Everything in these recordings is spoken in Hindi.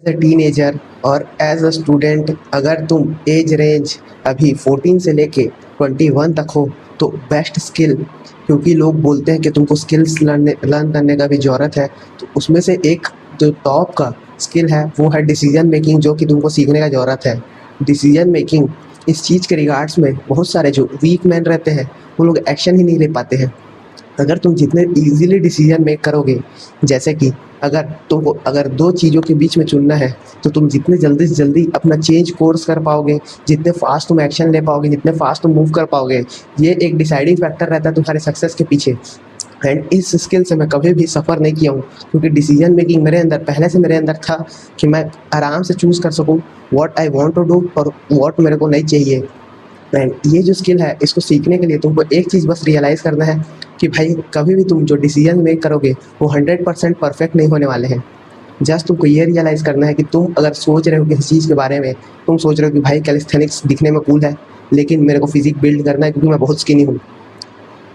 एज अ टीनेजर और एज अ स्टूडेंट, अगर तुम एज रेंज अभी 14 से लेके 21 तक हो तो बेस्ट स्किल, क्योंकि लोग बोलते हैं कि तुमको स्किल्स लर्न करने का भी ज़रूरत है, तो उसमें से एक जो टॉप का स्किल है वो है डिसीजन मेकिंग, जो कि तुमको सीखने का ज़रूरत है। डिसीजन मेकिंग, इस चीज़ के रिगार्ड्स में बहुत सारे जो वीक मैन रहते हैं वो लोग एक्शन ही नहीं ले पाते हैं। अगर तुम जितने इजीली डिसीजन मेक करोगे, जैसे कि अगर दो चीज़ों के बीच में चुनना है, तो तुम जितने जल्दी से जल्दी अपना चेंज कोर्स कर पाओगे, जितने फास्ट तुम एक्शन ले पाओगे, जितने फास्ट तुम मूव कर पाओगे, ये एक डिसाइडिंग फैक्टर रहता है तुम्हारे सक्सेस के पीछे। एंड इस स्किल से मैं कभी भी सफ़र नहीं किया हूँ, क्योंकि डिसीजन मेकिंग मेरे अंदर पहले से मेरे अंदर था कि मैं आराम से चूज़ कर सकूँ what I want to do और व्हाट मेरे को नहीं चाहिए। एंड ये जो स्किल है, इसको सीखने के लिए तुमको एक चीज़ बस रियलाइज़ करना है कि भाई कभी भी तुम जो डिसीजन मेक करोगे वो 100% परफेक्ट नहीं होने वाले हैं। जस्ट तुमको ये रियलाइज़ करना है कि तुम अगर सोच रहे हो किसी चीज़ के बारे में, तुम सोच रहे हो कि भाई कैलिस्थेनिक्स दिखने में कूल है, लेकिन मेरे को फिजिक बिल्ड करना है क्योंकि मैं बहुत स्किनी हूँ।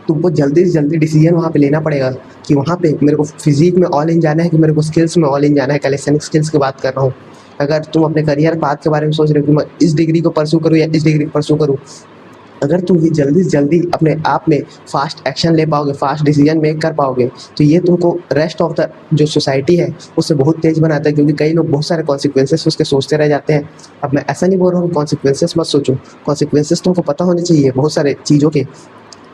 तुमको जल्दी से जल्दी डिसीजन वहाँ पे लेना पड़ेगा कि वहाँ पे मेरे को फिजिक में ऑल इन जाना है कि मेरे को स्किल्स में ऑल इन जाना है। कैलिस्थेनिक्स स्किल्स की बात कर रहा हूँ। अगर तुम अपने करियर पाथ के बारे में सोच रहे हो कि मैं इस डिग्री को परस्यू करूँ या इस डिग्री को परस्यू करूँ, अगर तुम ये जल्दी से जल्दी अपने आप में फास्ट एक्शन ले पाओगे, फास्ट डिसीजन मेक कर पाओगे, तो ये तुमको रेस्ट ऑफ द जो सोसाइटी है उससे बहुत तेज बनाता है, क्योंकि कई लोग बहुत सारे कॉन्सिक्वेंसेस उसके सोचते रह जाते हैं। अब मैं ऐसा नहीं बोल रहा हूँ कॉन्सिक्वेंसेस मत सोचो, कॉन्सिक्वेंसेस तुमको पता होने चाहिए बहुत सारे चीज़ों के,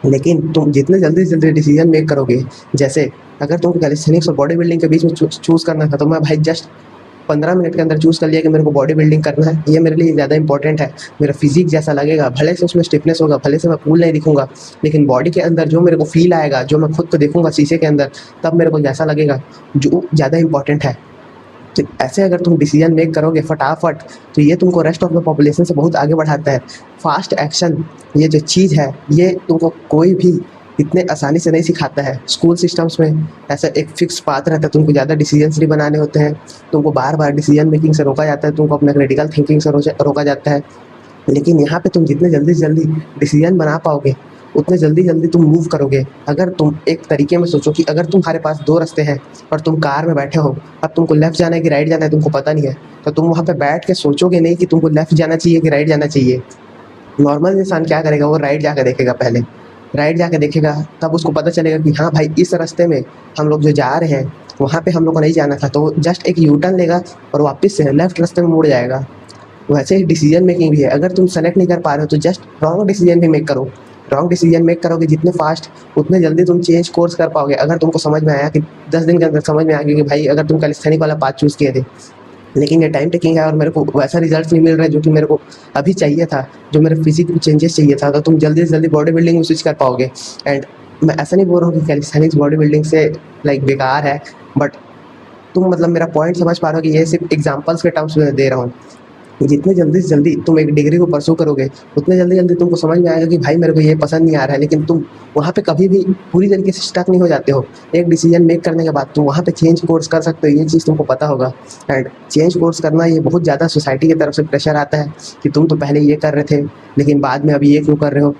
लेकिन तुम जितने जल्दी से जल्दी डिसीजन मेक करोगे, जैसे अगर तुमको कैलिस्थेनिक्स और बॉडी बिल्डिंग के बीच में चूज़ करना था, तो मैं भाई जस्ट 15 मिनट के अंदर चूज़ कर लिया कि मेरे को बॉडी बिल्डिंग करना है, ये मेरे लिए ज़्यादा इंपॉर्टेंट है। मेरा फिजिक जैसा लगेगा, भले से उसमें स्टिफनेस होगा, भले से मैं कूल नहीं दिखूंगा, लेकिन बॉडी के अंदर जो मेरे को फील आएगा, जो मैं खुद को देखूंगा शीशे के अंदर, तब मेरे को जैसा लगेगा, जो ज़्यादा इंपॉर्टेंट है। तो ऐसे अगर तुम डिसीजन मेक करोगे फटाफट, तो ये तुमको रेस्ट ऑफ द पॉपुलेशन से बहुत आगे बढ़ाता है। फास्ट एक्शन, ये जो चीज़ है, ये तुमको कोई भी इतने आसानी से नहीं सिखाता है। स्कूल सिस्टम्स में ऐसा एक फिक्स पाथ रहता है, तुमको ज़्यादा डिसीजंस नहीं बनाने होते हैं, तुमको बार बार डिसीजन मेकिंग से रोका जाता है, तुमको अपने क्रिटिकल थिंकिंग से रोका जाता है। लेकिन यहाँ पे तुम जितने जल्दी से जल्दी डिसीजन बना पाओगे, उतने जल्दी जल्दी तुम मूव करोगे। अगर तुम एक तरीके में सोचो कि अगर तुम्हारे पास दो रास्ते हैं और तुम कार में बैठे हो, अब तुमको लेफ्ट जाना है कि राइट जाना है तुमको पता नहीं है, तो तुम वहाँ पे बैठ के सोचोगे नहीं कि तुमको लेफ्ट जाना चाहिए कि राइट जाना चाहिए। नॉर्मल इंसान क्या करेगा, वो राइट जाकर देखेगा, पहले राइट जाके देखेगा, तब उसको पता चलेगा कि हाँ भाई इस रास्ते में हम लोग जो जा रहे हैं वहाँ पे हम लोग को नहीं जाना था, तो वो जस्ट एक यू टर्न लेगा और वापस से लेफ्ट रास्ते में मुड़ जाएगा। वैसे ही डिसीजन मेकिंग भी है, अगर तुम सेलेक्ट नहीं कर पा रहे हो तो जस्ट रॉन्ग डिसीजन भी मेक करो। रॉन्ग डिसीजन मेक करोगे जितने फास्ट, उतने जल्दी तुम चेंज कोर्स कर पाओगे। अगर तुमको समझ में आया कि 10 दिन के अंदर समझ में आ गया कि भाई अगर तुम कैलिस्थेनिक वाला पाथ चूज़ किए थे, लेकिन ये टाइम टेकिंग है और मेरे को वैसा रिजल्ट नहीं मिल रहा है जो कि मेरे को अभी चाहिए था, जो मेरे फिजिक में चेंजेस चाहिए था, तो तुम जल्दी से जल्दी बॉडी बिल्डिंग में स्विच कर पाओगे। एंड मैं ऐसा नहीं बोल रहा हूँ कि कैलिस्थेनिक्स बॉडी बिल्डिंग से लाइक बेकार है, बट तुम मतलब मेरा पॉइंट समझ पा रहे हो कि ये सिर्फ एग्जांपल्स के टर्म्स में दे रहा हूँ। जितने जल्दी से जल्दी तुम एक डिग्री को परस्यू करोगे, उतने जल्दी जल्दी तुमको समझ में आएगा कि भाई मेरे को ये पसंद नहीं आ रहा है, लेकिन तुम वहाँ पे कभी भी पूरी तरीके से स्टक नहीं हो जाते हो। एक डिसीजन मेक करने के बाद तुम वहाँ पे चेंज कोर्स कर सकते हो, ये चीज़ तुमको पता होगा। एंड चेंज कोर्स करना, ये बहुत ज़्यादा सोसाइटी की तरफ से प्रेशर आता है कि तुम तो पहले ये कर रहे थे लेकिन बाद में अभी ये क्यों कर रहे हो।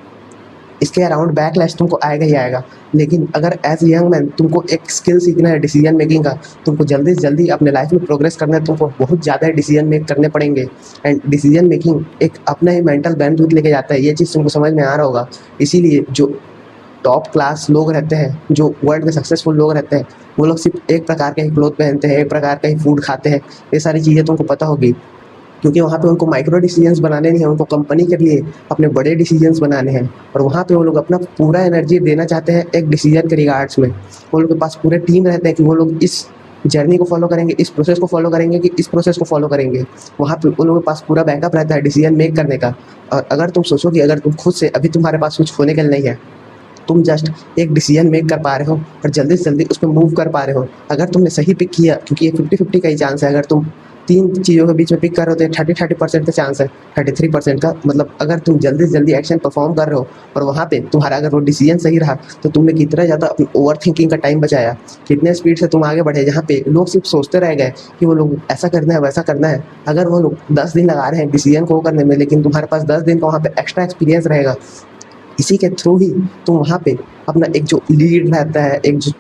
इसके अराउंड बैकलैश तुमको आएगा ही आएगा। लेकिन अगर एज यंग मैन तुमको एक स्किल सीखना है डिसीजन मेकिंग का, तुमको जल्दी से जल्दी अपने लाइफ में प्रोग्रेस करना है, तुमको बहुत ज़्यादा डिसीजन मेक करने पड़ेंगे। एंड डिसीजन मेकिंग एक अपना ही मेंटल बैंडविड्थ लेके जाता है, ये चीज़ तुमको समझ में आ रहा होगा। इसीलिए जो टॉप क्लास लोग रहते हैं, जो वर्ल्ड में सक्सेसफुल लोग रहते हैं, वो लोग सिर्फ एक प्रकार के ही क्लोथ पहनते हैं, एक प्रकार का ही फूड खाते हैं। ये सारी चीज़ें तुमको पता होगी, क्योंकि वहाँ पे उनको माइक्रो डिसीजंस बनाने नहीं है, उनको कंपनी के लिए अपने बड़े डिसीजंस बनाने हैं। और वहाँ पे वो लोग अपना पूरा एनर्जी देना चाहते हैं एक डिसीजन के रिगार्ड्स में। वो लोग के पास पूरे टीम रहते हैं कि वो लोग इस जर्नी को फॉलो करेंगे, इस प्रोसेस को फॉलो करेंगे कि इस प्रोसेस को फॉलो करेंगे। वहाँ पे उन लोगों के पास पूरा बैकअप रहता है डिसीजन मेक करने का। और अगर तुम सोचो कि अगर तुम खुद से अभी तुम्हारे पास कुछ होने के लिए नहीं है, तुम जस्ट एक डिसीजन मेक कर पा रहे हो और जल्दी से जल्दी उसमें मूव कर पा रहे हो, अगर तुमने सही पिक किया, क्योंकि ये 50-50 का ही चांस है। अगर तुम तीन चीज़ों के बीच में पिक कर रहे हो तो 30% का चांस है, 33% का। मतलब अगर तुम जल्दी से जल्दी एक्शन परफॉर्म कर रहे हो और वहाँ पे तुम्हारा अगर वो डिसीजन सही रहा, तो तुमने कितना ज़्यादा अपनी ओवर थिंकिंग का टाइम बचाया, कितने स्पीड से तुम आगे बढ़े। जहाँ पे लोग सिर्फ सोचते रह गए कि वो लोग ऐसा करना है वैसा करना है, अगर वो लोग 10 दिन लगा रहे हैं डिसीजन को करने में, लेकिन तुम्हारे पास 10 दिन का वहाँ पे एक्स्ट्रा एक्सपीरियंस रहेगा, इसी के थ्रू ही तुम वहाँ पे अपना एक जो लीड रहता है, एक जो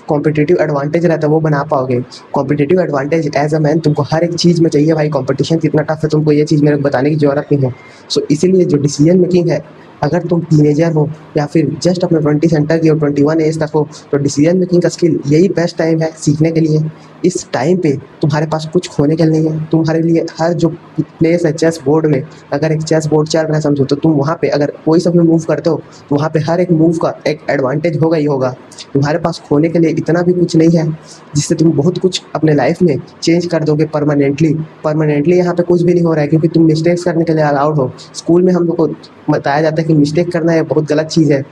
कॉम्पिटिटिव एडवांटेज रहता है वो बना पाओगे। Competitive advantage as a man तुमको हर एक चीज़ में चाहिए भाई। कंपटीशन कितना टफ है तुमको ये चीज़ मेरे को बताने की ज़रूरत नहीं है। सो इसीलिए जो डिसीजन मेकिंग है, अगर तुम टीनेजर हो या फिर जस्ट अपने 20 सेंटर की और 21 एज तक हो, तो डिसीजन मेकिंग का स्किल यही बेस्ट टाइम है सीखने के लिए। इस टाइम पे तुम्हारे पास कुछ खोने के लिए नहीं है। तुम्हारे लिए हर जो प्लेस है चेस बोर्ड में, अगर एक चेस बोर्ड चल रहा है समझो, तो तुम वहाँ पे अगर कोई सा भी मूव करते हो तो वहाँ पे हर एक मूव का एक एडवांटेज होगा ही होगा। तुम्हारे पास खोने के लिए इतना भी कुछ नहीं है जिससे तुम बहुत कुछ अपने लाइफ में चेंज कर दोगे परमानेंटली यहाँ पे कुछ भी नहीं हो रहा है, क्योंकि तुम मिस्टेक्स करने के लिए अलाउड हो। स्कूल में हम लोग को बताया जाता है कि मिस्टेक करना ये बहुत गलत चीज़ है,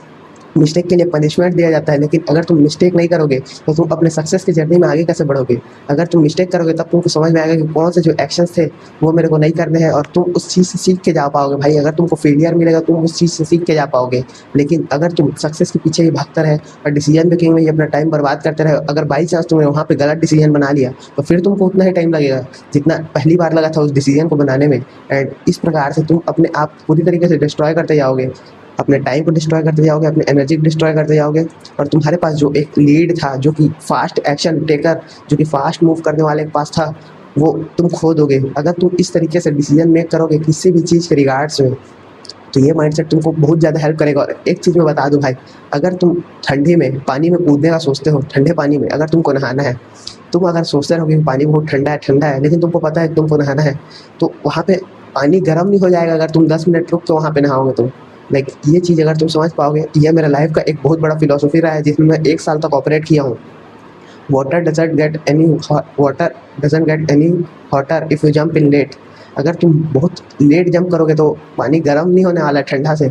मिस्टेक के लिए पनिशमेंट दिया जाता है। लेकिन अगर तुम मिस्टेक नहीं करोगे तो तुम अपने सक्सेस की जर्नी में आगे कैसे बढ़ोगे? अगर तुम मिस्टेक करोगे तब तुमको समझ में आएगा कि कौन से जो एक्शंस थे वो मेरे को नहीं करने हैं, और तुम उस चीज़ से सीख के जा पाओगे भाई। अगर तुमको फेलियर मिलेगा तुम उस चीज़ से सीख के जा पाओगे। लेकिन अगर तुम सक्सेस के पीछे ही भागते रहे और डिसीजन मेकिंग में ही अपना टाइम बर्बाद करते रहे, अगर बाई चांस तुमने वहाँ पे गलत डिसीजन बना लिया तो फिर तुमको उतना ही टाइम लगेगा जितना पहली बार लगा था उस डिसीजन को बनाने में। एंड इस प्रकार से तुम अपने आप पूरी तरीके से डिस्ट्रॉय करते जाओगे, अपने टाइम को डिस्ट्रॉय करते जाओगे, अपनी एनर्जी को डिस्ट्रॉय करते जाओगे। और तुम्हारे पास जो एक लीड था, जो कि फास्ट एक्शन टेकर, जो कि फास्ट मूव करने वाले के पास था, वो तुम खो दोगे। अगर तुम इस तरीके से डिसीजन मेक करोगे किसी भी चीज़ के रिगार्ड्स में, तो ये माइंडसेट तुमको बहुत ज़्यादा हेल्प करेगा। और एक चीज़ मैं बता दूं भाई, अगर तुम ठंडी में पानी में कूदने का सोचते हो, ठंडे पानी में अगर तुमको नहाना है, तुम अगर सोचते रहोगे कि पानी बहुत ठंडा है, लेकिन तुमको पता है कि तुमको नहाना है, तो वहाँ पे पानी गर्म नहीं हो जाएगा अगर तुम 10 मिनट रुक के वहाँ पे नहाओगे तो। लाइक ये चीज़ अगर तुम समझ पाओगे, ये मेरा लाइफ का एक बहुत बड़ा फिलॉसफी रहा है जिसमें मैं 1 साल तक ऑपरेट किया हूँ। Water doesn't get any hotter if you jump in late. अगर तुम बहुत लेट जंप करोगे तो पानी गर्म नहीं होने वाला है ठंडा से।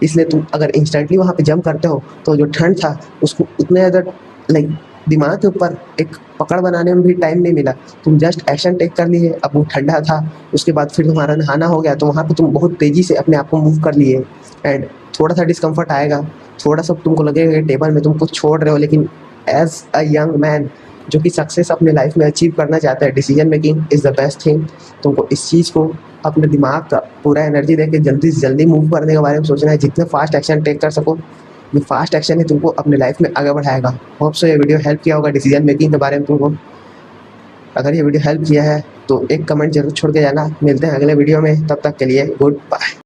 इसलिए तुम अगर इंस्टेंटली वहाँ पे जंप करते हो तो जो ठंड था उसको उतने ज़्यादा लाइक दिमाग के ऊपर एक पकड़ बनाने में भी टाइम नहीं मिला। तुम जस्ट एक्शन टेक कर लिए, अब वो ठंडा था, उसके बाद फिर तुम्हारा नहाना हो गया, तो वहाँ पे तुम बहुत तेज़ी से अपने आप को मूव कर लिए। एंड थोड़ा सा डिस्कम्फर्ट आएगा, थोड़ा सा तुमको लगेगा कि टेबल में तुम कुछ छोड़ रहे हो, लेकिन एज अ यंग मैन जो कि सक्सेस अपने लाइफ में अचीव करना चाहता है, decision making is the best thing. तुमको इस चीज़ को अपने दिमाग का पूरा एनर्जी देके जल्दी से जल्दी मूव करने के बारे में सोचना है। जितने फास्ट एक्शन टेक कर सको, ये फास्ट एक्शन ही तुमको अपने लाइफ में आगे बढ़ाएगा। होप सो ये वीडियो हेल्प किया होगा डिसीजन मेकिंग के बारे में तुमको। अगर ये वीडियो हेल्प किया है तो एक कमेंट जरूर छोड़ के जाना। मिलते हैं अगले वीडियो में, तब तक के लिए गुड बाय।